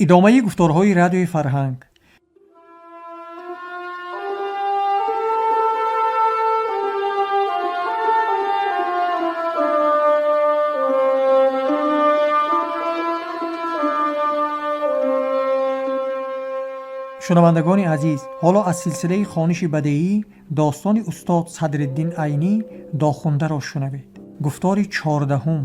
ادامه گفتارهای رادیوی فرهنگ. شنوندگان عزیز، حالا از سلسله خوانش بدیعی داستان استاد صدرالدین عینی داخونده را شنوید. گفتار 14.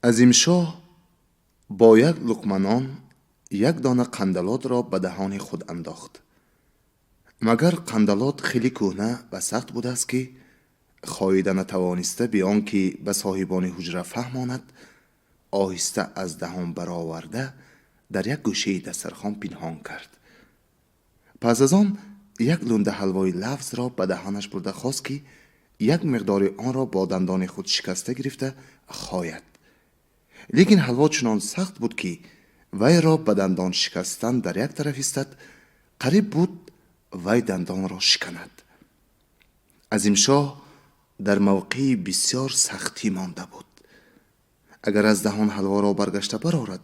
عظیمشاه با یک لقمه نان یک دانه قندلات را به دهان خود انداخت. مگر قندلات خیلی کهنه و سخت بود است که خاییده نتوانسته بیان که به صاحبان حجره فهماند، آهسته از دهان برآورده در یک گوشه دسترخوان پنهان کرد. پس از آن یک لنده حلوای لوز را به دهانش برده خواست که یک مقدار آن را با دندان خود شکسته گرفته خاید. لیکن حلوا چنان سخت بود که وی را به دندان شکستن در یک طرف ایستاد، قریب بود وی دندان را شکند. عظیمشاه در موقعی بسیار سختی مانده بود. اگر از دهان حلوا را برگشته برآورد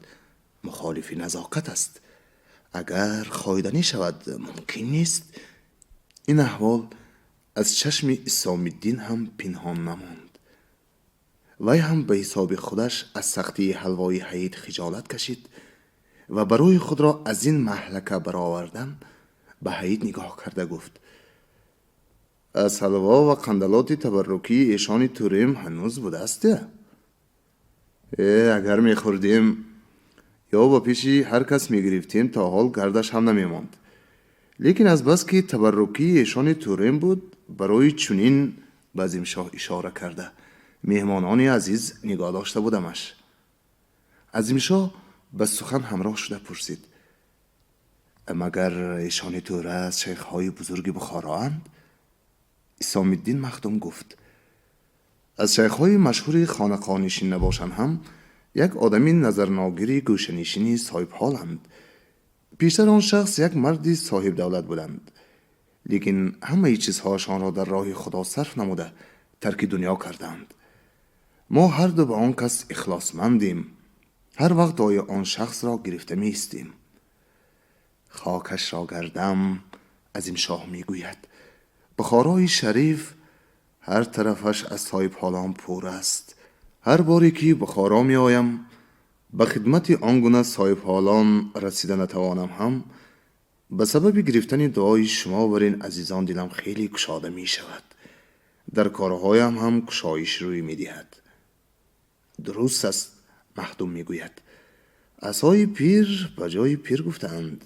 مخالف نزاکت است، اگر خاییدنی شود ممکن نیست. این احوال از چشم اسام الدین هم پنهان نماند. وی هم به حساب خودش از سختی حلوای حیید خجالت کشید و برای خود را از این مهلکه برآوردن به حیید نگاه کرده گفت: از حلوا و قندلات تبرکی ایشان توریم هنوز بوده است؟ اگر میخوردیم یا با پیشی هر کس میگرفتیم تا حال گردش هم نمیماند. لیکن از بس که تبرکی ایشان توریم بود، برای چنین به عظیمشاه اشاره کرده مهمانان عزیز نگاه داشته بودمش. عظیمشاه به سخن همراه شده پرسید: مگر ایشان توره از شیخهای بزرگ بخارا اند؟ اسام الدین مخدوم گفت: از شیخهای مشهور خانقاه نشین نباشند هم یک آدمی نظرناگری گوشه‌نشینی صاحب حالند. پیشتر آن شخص یک مردی صاحب دولت بودند، لیکن همه چیزهاشان را در راه خدا صرف نموده ترک دنیا کردند. ما هر دو به آن کس اخلاصمندیم، هر وقت دعای آن شخص را گرفته می استیم. خاکش را گردم. عظیمشاه می گوید بخارای شریف هر طرفش از صاحب حالان پر است. هر باری که بخارا می آیم به خدمت آنگونه صاحب حالان رسیده نتوانم هم به سبب گرفتن دعای شما بر این عزیزان دلم خیلی گشاده می شود. در کارهایم هم گشایش روی می دهد. درست است. مخدوم می گوید عصای پیر به جای پیر گفتند.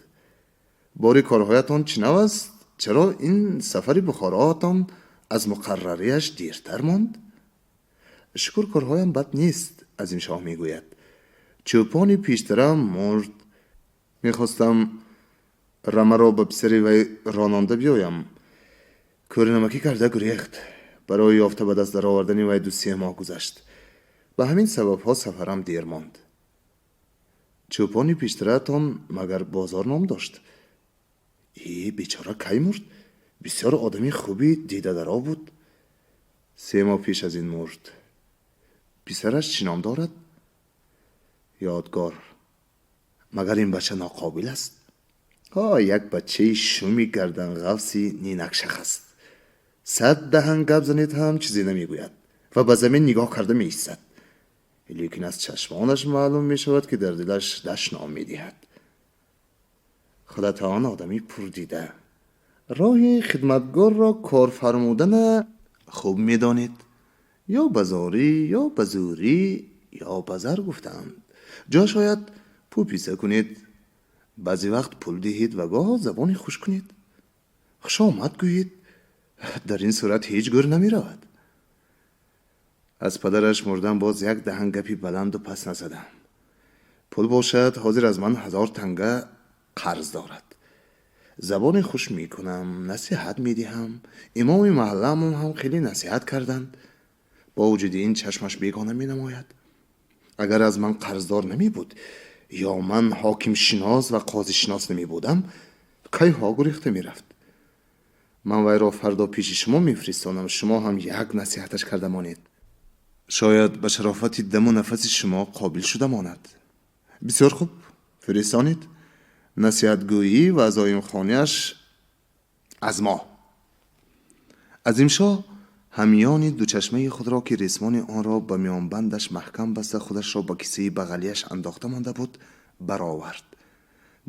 باری کارهایتان چنو است؟ چرا این سفر بخاراتان از مقرریش دیرتر ماند؟ شکر کارهایم بد نیست. عظیمشاه می گوید چوپان پیشترم مرد. میخواستم رمه را به پسر وی راننده بیایم. کورنمکی کرده گریخت. برای یافته به دست در آوردن وی 2-3 ماه گذشت. به همین سبب ها سفرم دیر ماند. چوپانی پیشترتان مگر بازار نام داشت؟ بیچاره کی مرد؟ بسیار آدمی خوبی دیده درا بود. 3 ماه پیش از این مرد. پسرش چی نام دارد؟ یادگار. مگر این بچه ناقابل است؟ یک بچه شومی گردن غوثی نینک شخص. 100 دهن گپ زنید هم چیزی نمیگوید و به زمین نگاه کرده می ایستد. لیکن از چشمانش معلوم می شود که در دلش دشنام می دهد. خودت آن آدمی پر دیده. راه خدمتگار را کار فرمودن خوب می دانید. یا بزاری یا بزوری یا بزر گفتند. جا شاید پوپیسه کنید، بعضی وقت پول دهید و گاه زبانی خوش کنید. خوش آمد گویید. در این صورت هیچ گر نمی رود. از پدرش مردن باز 1 دهن گپی بلند و پس نزدم. پول باشد حاضر از من 1000 تنگه قرض دارد. زبان خوش می کنم، نصیحت می دهم. امام محلم هم خیلی نصیحت کردند. با وجود این چشمش بیگانه می نماید. اگر از من قرضدار نمی بود یا من حاکم شناس و قاضی شناس نمی بودم کی ها گریخته می رفت. من وی را فردا پیش شما می فرستانم، شما هم یک نصیحتش کرده مانید. شاید به شرافت دم و نفس شما قابل شده ماند. بسیار خوب، فرستانید. نصیحتگویی و عزایم خانه‌اش از ما. عظیم شاه همیان دو چشمه خود را که ریسمان آن را به میان بندش محکم بسته خودش را به کیسه بغلیش انداخته مانده بود برآورد.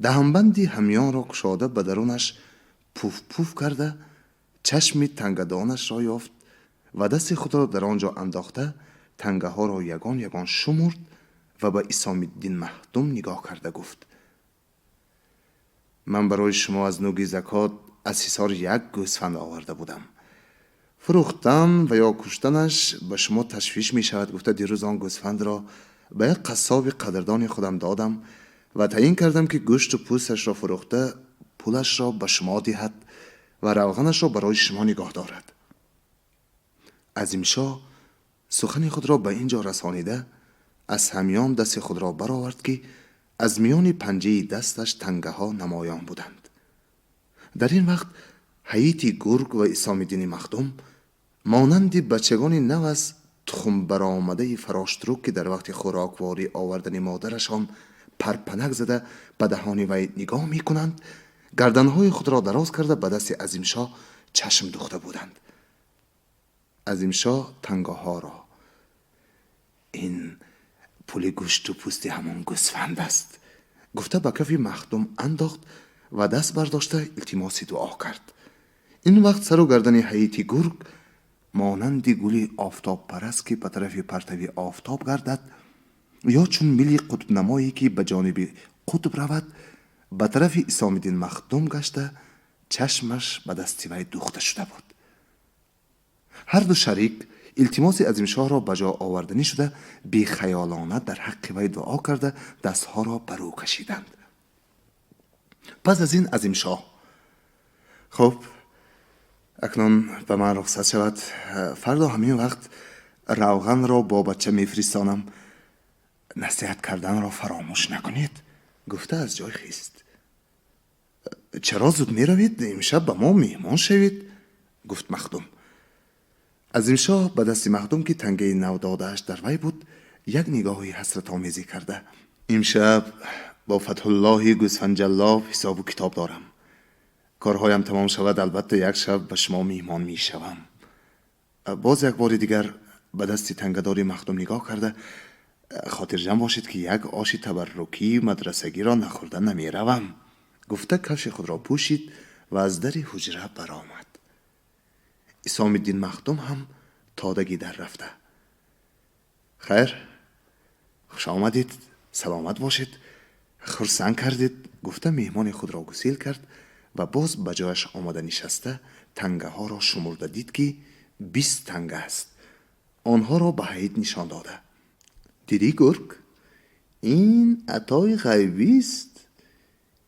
دهنبندی همیان را گشاده به درونش پوف پوف کرده چشم تنگدانش را یافت و دست خود را در آنجا انداخته تنگه ها را یگان یگان شمرد و به اسام الدین مخدوم نگاه کرده گفت: من برای شما از نوگی زکات از حصار یک گوسفند آورده بودم. فروختن و یا کشتنش به شما تشویش می شود گفته دیروز آن گوسفند را به یک قصاب قدردان خودم دادم و تعیین کردم که گوشت و پوستش را فروخته پولش را به شما دهد و روغنش را برای شما نگاه دارد. عظیم شاه سخن خود را به اینجا رسانیده از همیان دست خود را برآورد که از میان پنجه دستش تنگه ها نمایان بودند. در این وقت حییتی گرگ و اسام الدین مخدوم مانند بچگانی نو از تخم برآمده فراشتروک که در وقت خوراکواری آوردن مادرشان پرپنک زده به دهان وی نگاه می کنند گردنهای خود را دراز کرده به دست عظیم شاه چشم دوخته بودند. عظیم شاه تنگه ها را: این پول گوشت و پوست همون گوسفند است گفته به کف مخدوم انداخت و دست برداشته التماس دعا کرد. این وقت سر و گردن حییتی گرگ مانند گلی آفتاب پرست که به طرف پرتوی آفتاب گردد یا چون میلی قطب نمایی که به جانب قطب رود به طرف اسام الدین مخدوم گشته چشمش به دست وی دوخته شده بود. هر دو شریک التماس عظیم شاه را به جا آوردنی شده بی خیالانه در حق وی دعا کرده دستها را بر او کشیدند. پس از این عظیم شاه: خب اکنون به من رخصت شود، فردا همین وقت روغن را با بچه میفرستانم، نصیحت کردن را فراموش نکنید گفته از جای خیست. چرا زود می روید؟ امشب به ما میهمان شوید گفت مخدوم. عظیم شاه به دست مخدوم که تنگه نو دادهش در وی بود یک نگاهی حسرت آمیزی کرده: امشب با فتح الله گوسفند جلاب حساب و کتاب دارم. کارهایم تمام شود البته یک شب به شما میهمان می شوم. باز یک بار دیگر به دست تنگداری مخدوم نگاه کرده: خاطر جمع باشید که یک آش تبرکی مدرسگی را نخورده نمی روم گفته کفش خود را پوشید و از در حجره برآمد. اسام الدین مخدوم هم تادگی در رفته: خیر، خوش آمدید، سلامت باشید، خرسند کردید گفته میهمان خود را گسیل کرد و باز به جایش آمده نشسته تنگه ها را شمرده دید که 20 تنگه است. آنها را به حییت نشان داده: دیدی گرگ؟ این عطای غیبی است.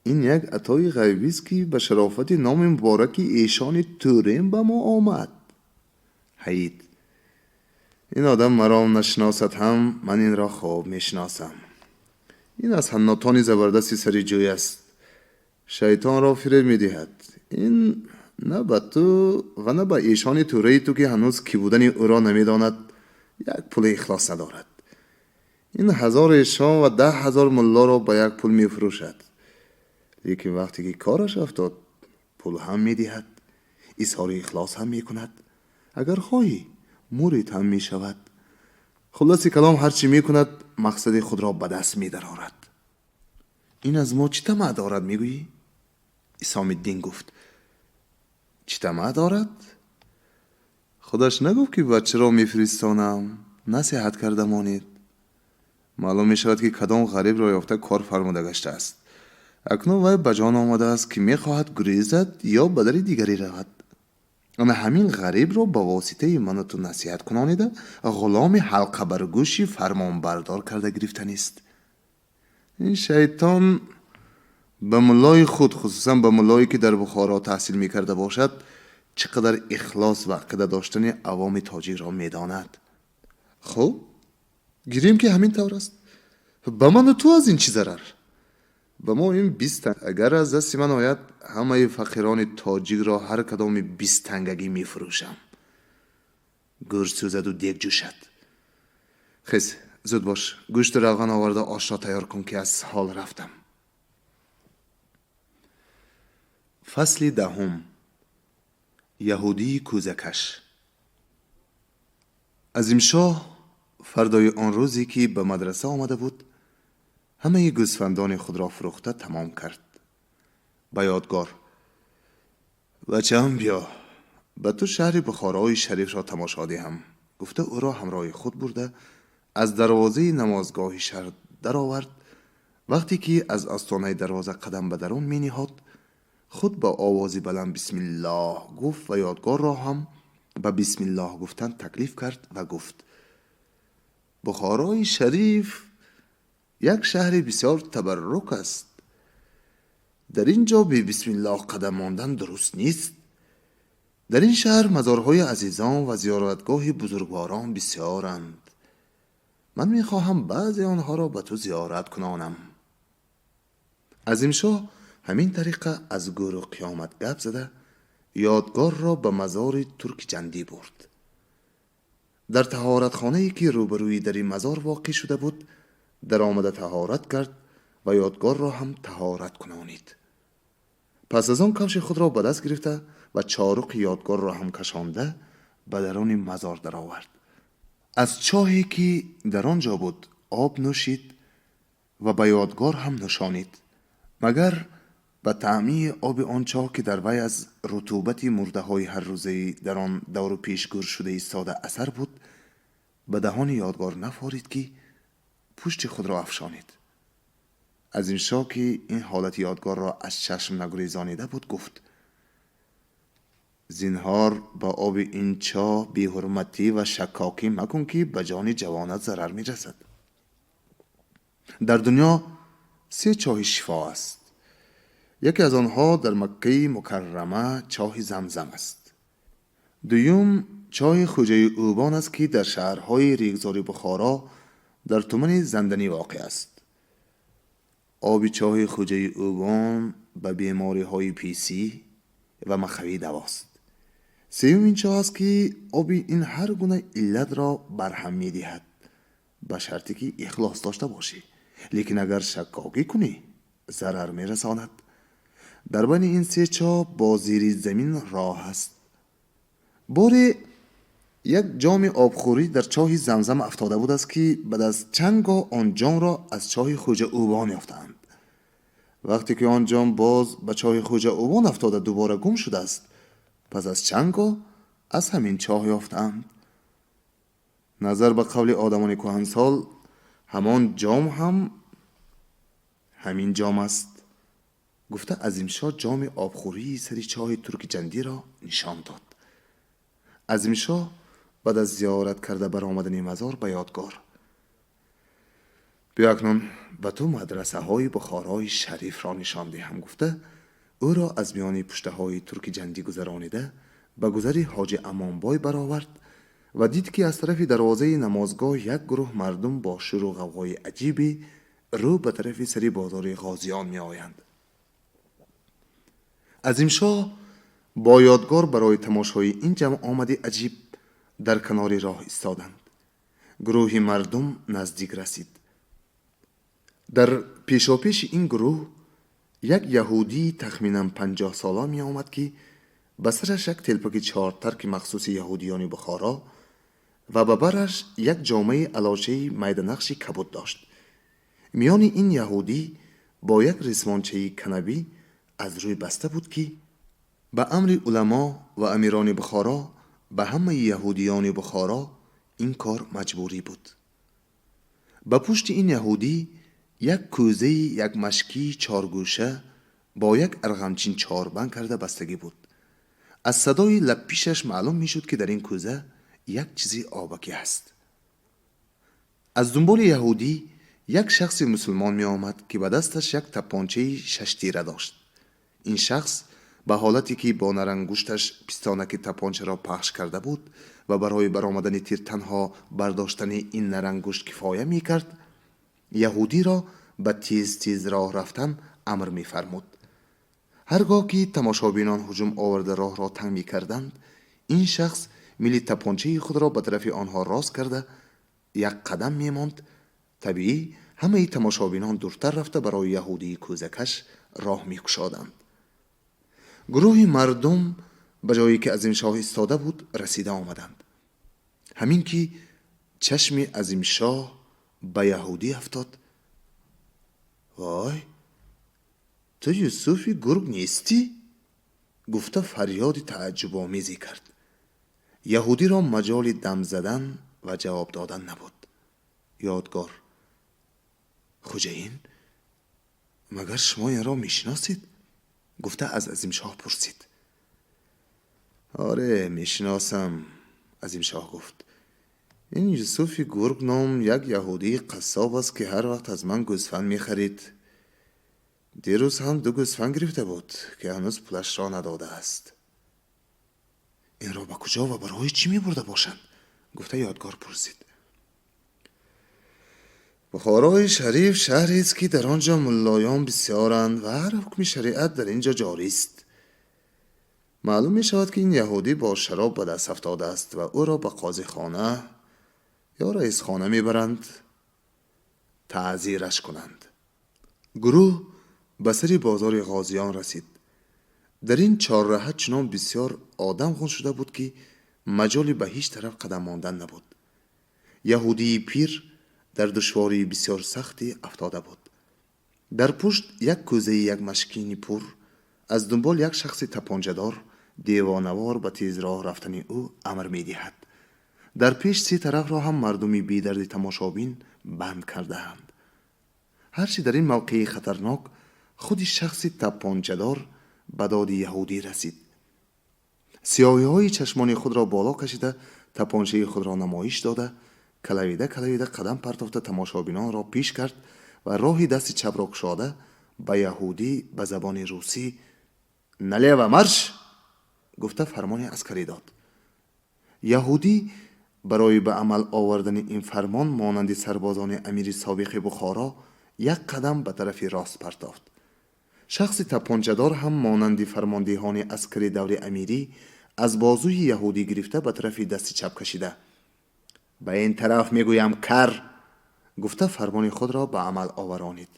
این یک عطای غیبی است که به شرافت نام مبارک ایشان تورین به ما آمد. حییت: این آدم مرا نشناسد هم من این را خوب میشناسم. این از حناتان زبردستی سری جوی است. شیطان را فریب میدهد. این نه به تو و نه به ایشان توره تو که هنوز کی بودن او را نمیداند یک پول اخلاص ندارد. این 1000 ایشان و 10,000 ملا را به یک پول میفروشد. لیکن وقتی که کارش افتاد پول هم میدهد، اظهار اخلاص هم میکند، اگر خواهی مرید هم میشود. خلاصی کلام هرچی میکند مقصد خود را به دست میدرارد. این از ما چی طمع دارد میگویی؟ اسام الدین گفت: چی طمع دارد؟ خودش نگفت که بچه را میفرستانم، نصیحت کرده مانید. معلوم میشود که کدام غریب را یافته کار فرموده گشته است. اکنون وی به جان آمده است که میخواهد گریزد یا به در دیگری رود. اما همین غریب را با واسطه من و تو نصیحت کنانیده غلام حلقه بر گوشی فرمان بردار کرده گرفتنی است. این شیطان به ملای خود، خصوصا به ملایی که در بخارا تحصیل میکرده باشد، چقدر اخلاص و عقیده داشتن عوام تاجیک را میداند. خب گیریم که همین طور است. به من و تو از این چی ضرر؟ به ما این 20 تنگ اگر از دست من آید همه فقیران تاجیک را هر کدام 20 تنگگی می فروشم. گوشت سوزد و دیگ جوشد. خیز زود باش، گوشت روغن آورده آش را تیار کن که از حال رفتم. فصل 10. یهودی کوزه‌کش. عظیم شاه فردای آن روزی که به مدرسه آمده بود همه گوسفندان خود را فروخته تمام کرد. به یادگار: بچه‌ام بیا به تو شهر بخارای شریف را تماشا دهم. گفته او را همراه خود برده از دروازه نمازگاه شهر در آورد. وقتی که از آستانه دروازه قدم به درون می نهاد خود با آوازی بلند بسم الله گفت و یادگار را هم به بسم الله گفتن تکلیف کرد و گفت: بخارای شریف یک شهر بسیار تبرک است. در اینجا به بسم الله قدم ماندن درست نیست. در این شهر مزارهای عزیزان و زیارتگاه بزرگواران بسیارند. من میخواهم بعضی آنها را به تو زیارت کنانم. عظیم شاه همین طریقه از گور و قیامت گپ زده یادگار را به مزار ترک جندی برد. در طهارت خانه‌ای که روبروی در این مزار واقع شده بود در آمده طهارت کرد و یادگار را هم طهارت کنانید. پس از آن کفش خود را به دست گرفته و چارق یادگار را هم کشانده به درون مزار در آورد. از چاهی که در آنجا بود آب نوشید و به یادگار هم نوشانید، مگر به طعمی آب آن چاه که در وی از رطوبت مرده های هر روزه در آن دور و پیش گور شده ایستاده اثر بود به دهان یادگار نفارید که پشت خود را افشانید. از این شاه که این حالت یادگار را از چشم نگریزانیده بود گفت: زینهار با آب این چاه بی حرمتی و شکاکی مکن که به جان جوانت ضرر می رسد. در دنیا 3 چاه شفا است. یکی از آنها در مکه مکرمه چاه زمزم است. دوم چاه خوجه اوبان است که در شهرهای ریگزار بخارا در تومن زندنی واقع است. آب چاه خوجه اوبان به بیماری های پیسی و مخوی دواست. سوم این چاه است که آب این هر گونه علت را برهم می دهد به شرطی که اخلاص داشته باشی، لیکن اگر شکاکی کنی ضرر می رساند. در بین این 3 چاه با زیر زمین راه است. باری یک جام آبخوری در چاه زمزم افتاده بود است که بعد از چند آن جام را از چاه خوجه اوبان یافتند. وقتی که آن جام باز به چاه خوجه اوبان افتاده دوباره گم شده است، پس از چند از همین چاه یافتند. نظر به قول آدمان کهنسال همان جام هم همین جام است. گفته عظیم شاه جام آبخوری سری چاه ترک جندی را نشان داد. عظیم شاه بعد از زیارت کرده بر آمدن مزار به یادگار: بیا اکنون به تو مدرسه های بخارای شریف را نشان دهم. گفته او را از میان پشته های ترک جندی گذرانیده به گذری حاج امانبای برآورد و دید که از طرف دروازه نمازگاه یک گروه مردم با شور و غوغای عجیبی رو به طرف سری بازار غازیان می آیند. عظیم شاه با یادگار برای تماشای این جمع آمده عجیب در کنار راه ایستادند. گروهی مردم نزدیک رسید. در پیشاپیش این گروه یک یهودی تخمینا 50 ساله می آمد که به سرش یک تلپک 4 ترک مخصوص یهودیان بخارا و به برش یک جامعه علاشه میدنقش کبود داشت. میان این یهودی با یک رسمانچه کنبی از روی بسته بود که به امر علما و امیران بخارا به همه یهودیان بخارا این کار مجبوری بود. به پشت این یهودی یک کوزه یک مشکی 4 گوشه با یک ارغمچین 4 بند کرده بستگی بود. از صدای لب پیشش معلوم می شد که در این کوزه یک چیزی آبکی است. از دنبال یهودی یک شخص مسلمان می آمد که به دستش یک تپانچه 6 تیره داشت. این شخص به حالتی که با نرنگوشتش پستانک تپانچه را پخش کرده بود و برای برآمدن تیر تنها برداشتن این نرنگوشت کفایه می کرد، یهودی را به تیز تیز راه رفتن امر می فرمود. هرگاه که تماشابینان هجوم آورده راه را تنگ می کردند، این شخص میلی تپانچه خود را به طرف آنها راست کرده یک قدم می ماند. طبیعی همه تماشابینان دورتر رفته برای یهودی کوزه‌کش راه می کشادند. گروه مردم به جایی که عظیم شاه ایستاده بود رسیده آمدند. همین که چشم عظیم شاه به یهودی افتاد، وای، تو یوسفی گرگ نیستی؟ گفته فریاد تعجب آمیزی کرد. یهودی را مجال دم زدن و جواب دادن نبود. یادگار: خوجین، مگر شما این را میشناسید؟ گفته از عظیم شاه پرسید. آره میشناسم، عظیم شاه گفت. این یوسف گرگ نام یک یهودی قصاب است که هر وقت از من گوسفند میخرید. دیروز هم 2 گوسفند گرفته بود که هنوز پولش را نداده است. این را به کجا و برای چی میبرده باشند؟ گفته یادگار پرسید. بخارای شریف شهری است که در آنجا ملایان بسیارند و هر حکم شریعت در اینجا جاری است. معلوم می شود که این یهودی با شراب به دست افتاده است و او را به قاضی خانه یا رئیس خانه میبرند تعزیرش کنند. گروه به سری بازار غازیان رسید. در این 4 راه چنان بسیار آدم خون شده بود که مجالی به هیچ طرف قدم ماندن نبود. یهودی پیر در دشواری بسیار سختی افتاده بود. در پشت یک کوزه یک مشکینی پر، از دنبال یک شخص تپانچه‌دار دیوانوار به تیز راه رفتن او امر می دهد. در پیش 3 طرف را هم مردمی بی درد تماشابین بند کرده اند. هرچی در این موقع خطرناک خود شخص تپانچه‌دار به داد یهودی رسید. سیاهی های چشمان خود را بالا کشیده تپانچه خود را نمایش داده کلویده قدم پرتافته تماشابینان را پیش کرد و راهی دست چپ را گشاده به یهودی به زبان روسی نلیو مرش گفته فرمان عسکری داد. یهودی برای به عمل آوردن این فرمان مانند سربازان امیر سابق بخارا یک قدم به طرف راست پرتافت. شخص تپانچه‌دار هم مانند فرماندهان عسکری دور امیری از بازوی یهودی گرفته به طرف دست چپ کشیده به این طرف میگویم کر گفته فرمان خود را به عمل آورانید.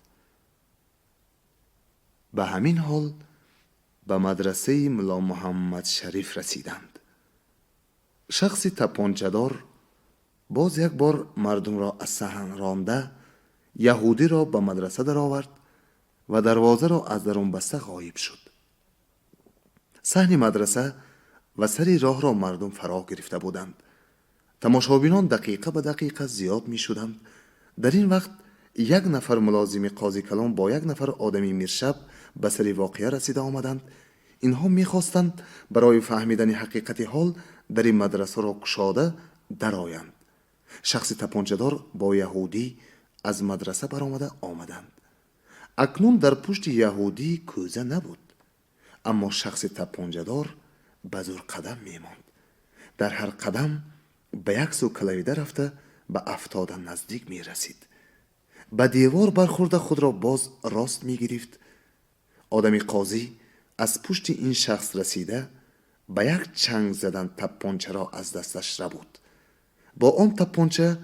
به همین حال به مدرسه ملا محمد شریف رسیدند. شخص تپانچه‌دار باز یک بار مردم را از صحن رانده یهودی را به مدرسه در آورد و دروازه را از درون بسته غایب شد. صحن مدرسه و سری راه را مردم فرا گرفته بودند. تماشابینان دقیقه به دقیقه زیاد می شدند. در این وقت 1 نفر ملازم قاضی کلان با 1 نفر آدمی میرشب به سری واقعه رسیده آمدند. اینها میخواستند برای فهمیدن حقیقت حال در این مدرسه را گشاده درآیند. شخص تپانچه‌دار با یهودی از مدرسه برآمده آمدند. اکنون در پشت یهودی کوزه نبود، اما شخص تپانچه‌دار به زور قدم میماند. در هر قدم به یک سو کلویده رفته به افتادن نزدیک می رسید. به دیوار برخورده خود را باز راست می گرفت. آدمی قاضی از پشت این شخص رسیده به یک چنگ زدن تپانچه را از دستش ربود. با آن تپانچه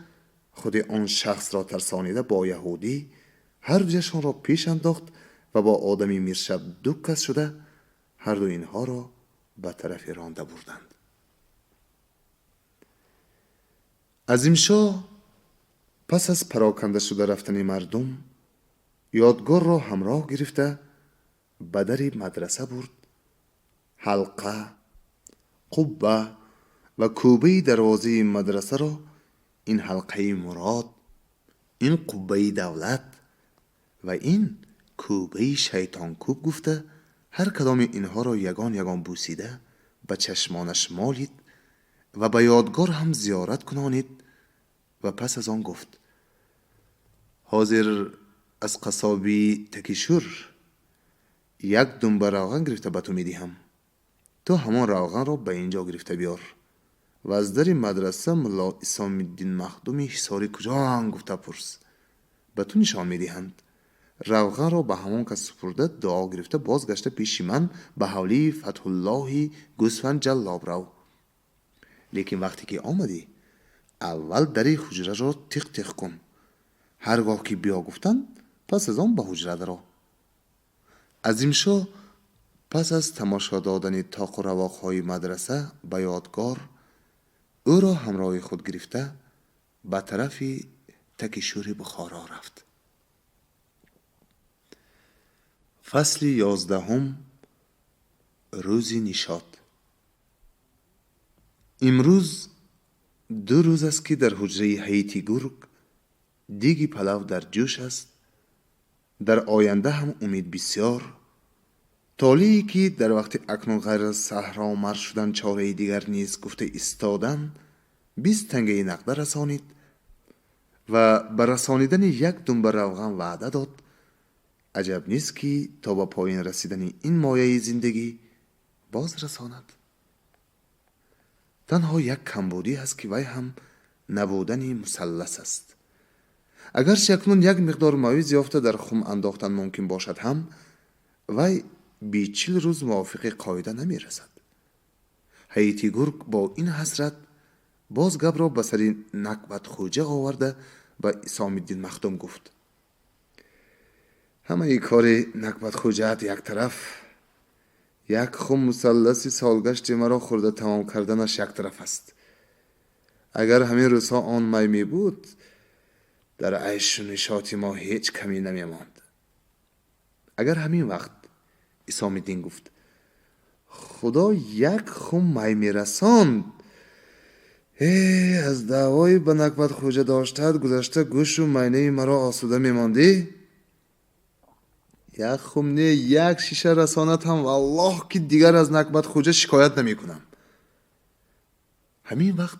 خود آن شخص را ترسانیده با یهودی هر دویشان را پیش انداخت و با آدمی میرشب 2 کس شده هر دو اینها را به طرف رانده بردند. عظیم شاه پس از پراکنده شده رفتن مردم یادگار را همراه گرفته به در مدرسه برد. حلقه، قبه و کوبه دروازه مدرسه را این حلقه مراد، این قبه دولت و این کوبه شیطان کوب گفته هر کدام اینها را یگان یگان بوسیده به چشمانش مالید و به یادگار هم زیارت کنانید و پس از آن گفت حاضر از قصابی تکیشور 1 دنبه روغن گرفته به تو میدهم. تو همان روغن را به اینجا گرفته بیار و از در مدرسه ملا اسام الدین مخدومی حصاری کجا هم گفته پرس. به تو نشان میدهند. روغن را به همان کس سپرده دعا گرفته بازگشته پیش من به حولی فتح الله گوسفند جلاب رو. لیکن وقتی که آمدی اول در حجره را تق تق کن. هرگاه که بیا گفتند پس از آن به حجره درآ. عظیم شاه پس از تماشا دادن طاق و رواقهای مدرسه به یادگار او را همراه خود گرفته به طرف تک شور بخارا رفت. فصل 11. روز نشاط. امروز 2 روز است که در حجره حیاتی گرگ دیگی پلو در جوش است. در آینده هم امید بسیار. طالی که در وقت اکنون غیر از صحرا مر شدن چاره دیگر نیست گفته ایستادن 20 تنگه نقده رسانید و به رسانیدن 1 دنبه روغن وعده داد. عجب نیست که تا به پایین رسیدن این مایه زندگی باز رساند. تنها 1 کمبودی هست که وی هم نبودن مثلث است. اگرچه اکنون 1 مقدار مویز یافته در خم انداختن ممکن باشد هم وی بی 40 روز موافق قاعده نمی رسد. حیاتی گرگ با این حسرت باز گپ را به سر نکبت خوجه آورده و اسام الدین مخدوم گفت: همه ای کار نکبت خوجهت 1 طرف، 1 خم مثلث سالگشت مرا خورده تمام کردنش 1 طرف است. اگر همین روزها آن می می بود در عیش و نشاط ما هیچ کمی نمی ماند. اگر همین وقت اسام الدین گفت: خدا 1 خم می می رساند، از دعوای به نکبت خوجه داشتت گذشته گوش و مینه مرا آسوده می ماندی. 1 خم نه 1 شیشه رسانت هم والله که دیگر از نکبت خوجه شکایت نمی کنم. همین وقت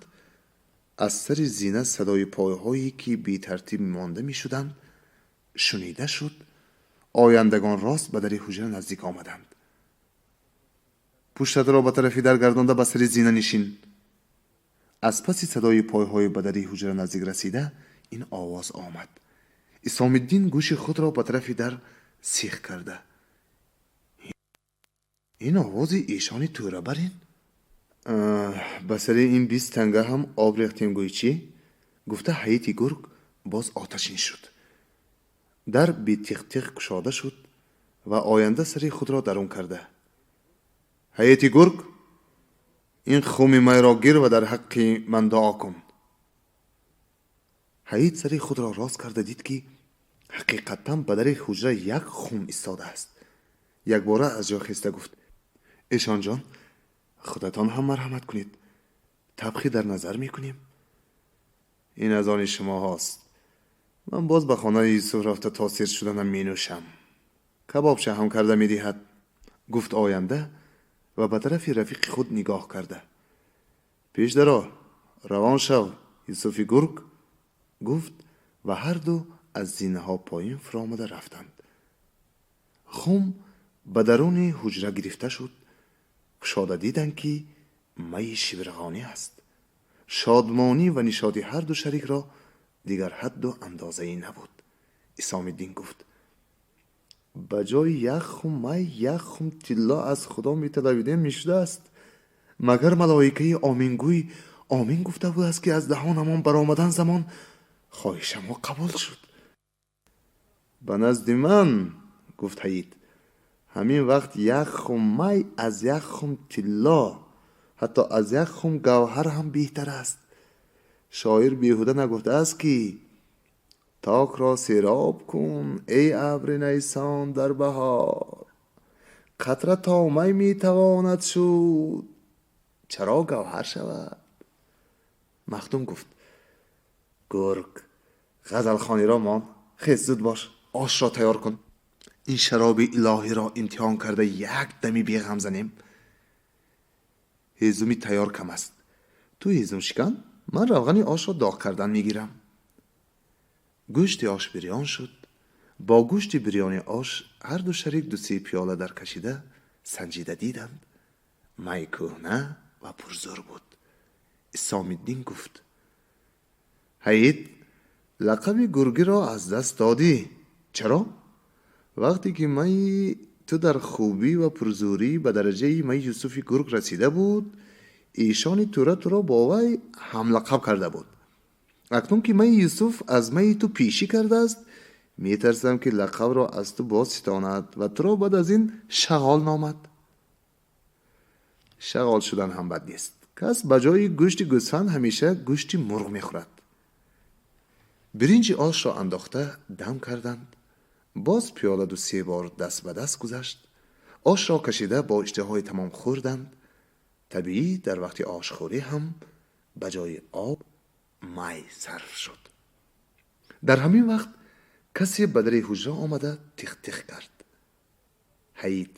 از سر زینه صدای پایهایی که بی ترتیب مانده می شدند شنیده شد. آیندگان راست به در حجره نزدیک آمدند. پشتت را به طرف در گردانده به سر زینه نشین. از پس صدای پایهای به در حجره نزدیک رسیده این آواز آمد. اسام الدین گوش خود را به طرف در سیخ کرده. این آواز ایشان توره برین؟ به سر این 20 تنگه هم آب ریختیم گوی چی؟ گفته حیاتی گرگ باز آتشین شد. در بی تیغ تیغ کشاده شد و آینده سری خود را درون کرده. حیاتی گرگ، این خم می را گیر و در حق من دعا کن. حیات سری خود را راست کرده دید که حقیقتا به در حجره 1 خم ایستاده است. 1 باره از جا خسته گفت: ایشان جان، خودتان هم مرحمت کنید، طبخی در نظر می کنیم. این از آن شما هاست. من باز به خانه یوسف رفته تا سیر شدنم می نوشم. کباب شهم کرده می دهد. گفت آینده و به طرف رفیق خود نگاه کرده. پیش درا، روان شو یوسفی گرگ، گفت و هر دو از زینه ها پایین فرامده رفتند. خم به درون حجره گرفته شد. کشاده دیدند که می شبرغانی است. شادمانی و نشاط هر دو شریک را دیگر حد و اندازه ای نبود. اسام الدین گفت: به جای 1 خم می 1 خم طلا از خدا می طلبیدیم می شده است. مگر ملائکه آمینگوی آمین گفته بود است که از دهانمان برآمدن زمان خواهش ما قبول شد. به نزد من، گفت حیات، همین وقت 1 خم می از 1 خم طلا، حتی از 1 خم گوهر هم بهتر است. شاعر بیهوده نگفته است که تاک را سیراب کن ای ابر نیسان در بهار، قطره تا می می تواند شد چرا گوهر شود. مخدوم گفت: گرگ، غزل خانی را مان، خیز زود باش، آش را تیار کن. این شراب الهی را امتحان کرده 1 دمی بیغم زنیم. هیزمی تیار کم است. تو هیزم شکن، من روغن آش را داغ کردن میگیرم. گوشت آش بریان شد. با گوشت بریان آش هر دو شریک 2-3 پیاله در کشیده سنجیده دیدند. می کهنه و پرزور بود. اسام الدین گفت: حیات، لقب گرگی را از دست دادی. چرا؟ وقتی که می تو در خوبی و پرزوری به درجه می یوسف گرگ رسیده بود، ایشان تو را با وی هم لقب کرده بود. اکنون که می یوسف از می تو پیشی کرده است، می ترسم که لقب را از تو باز ستاند و تو را بعد از این شغال نامد. شغال شدن هم بد نیست. کس بجای گوشت گوسفند همیشه گوشت مرغ می خورد. برنج آش را انداخته دم کردند. باز پیاله 2-3 بار دست به دست گذشت. آش را کشیده با اشتهای تمام خوردند. طبیعی در وقت آشخوری هم بجای آب می صرف شد. در همین وقت کسی به در حجره آمده تیخ تیخ کرد. حید: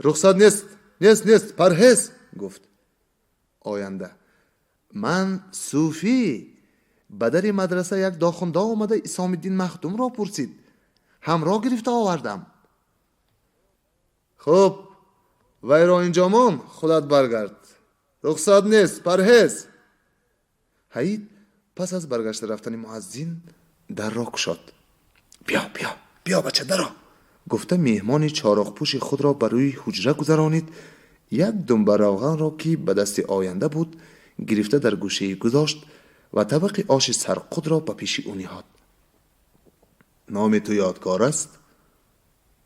رخصت نیست پرهیز گفت. آینده: من صوفی. به در مدرسه یک داخونده آمده اسام الدین مخدوم را پرسید، همراه گرفته آوردم. خب وی را اینجا مان، خودت برگرد. رخصت نیست پرهیز. حید پس از برگشته رفتن مؤذن در را گشاد. بیا بچه درا گفته مهمان چاراغ پوش خود را بر روی حجره گذرانید. یک دنبه روغن را که به دست آینده بود گرفته در گوشه گذاشت و طبق آش سرخود را به پیش او نهاد. نام تو یادگار است؟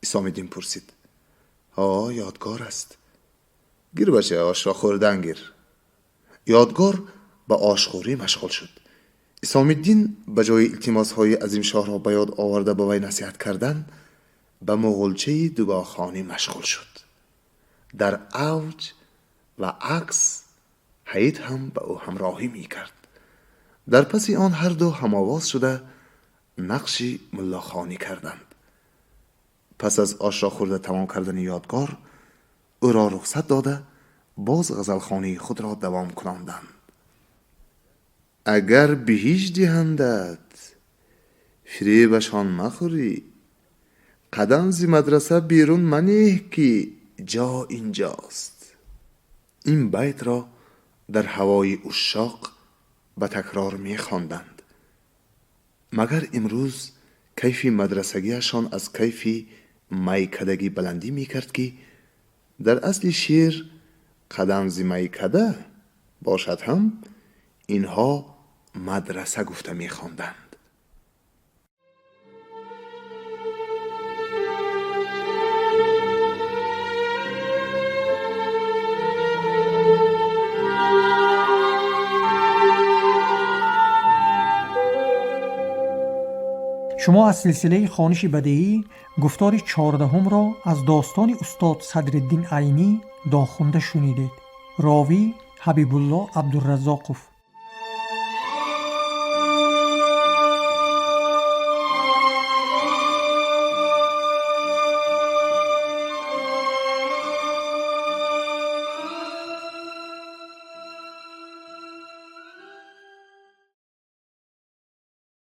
اسام الدین پرسید. یادگار است. گیر باشه، آش را خوردن گیر. یادگار به آشخوری مشغول شد. اسام الدین به جای التماس های عظیم شاه را به یاد آورده به وی نصیحت کردن، به مغولچه دوگاخانی مشغول شد. در اوج و عکس حید هم به او همراهی می کرد. در پس آن هر دو هم‌آواز شده نقش ملاخانی کردند. پس از آش را خورده تمام کردن یادگار، او را رخصت داده باز غزلخوانی خود را دوام کناندند. اگر بهیچ دهندت فریبشان مخوری، قدم زی مدرسه بیرون منه که جا اینجاست. این بیت را در هوای عشاق به تکرار می خواندند. مگر امروز کیف مدرسگیشان از کیف میکدگی بلندی می کرد که در اصل شعر قدم زی میکده باشد هم اینها مدرسه گفته می خواندند. شما از سلسله خوانش بدیعی گفتار 14 را از داستان استاد صدرالدین عینی داخونده شنیدید. راوی حبیب الله عبدالرزاقوف.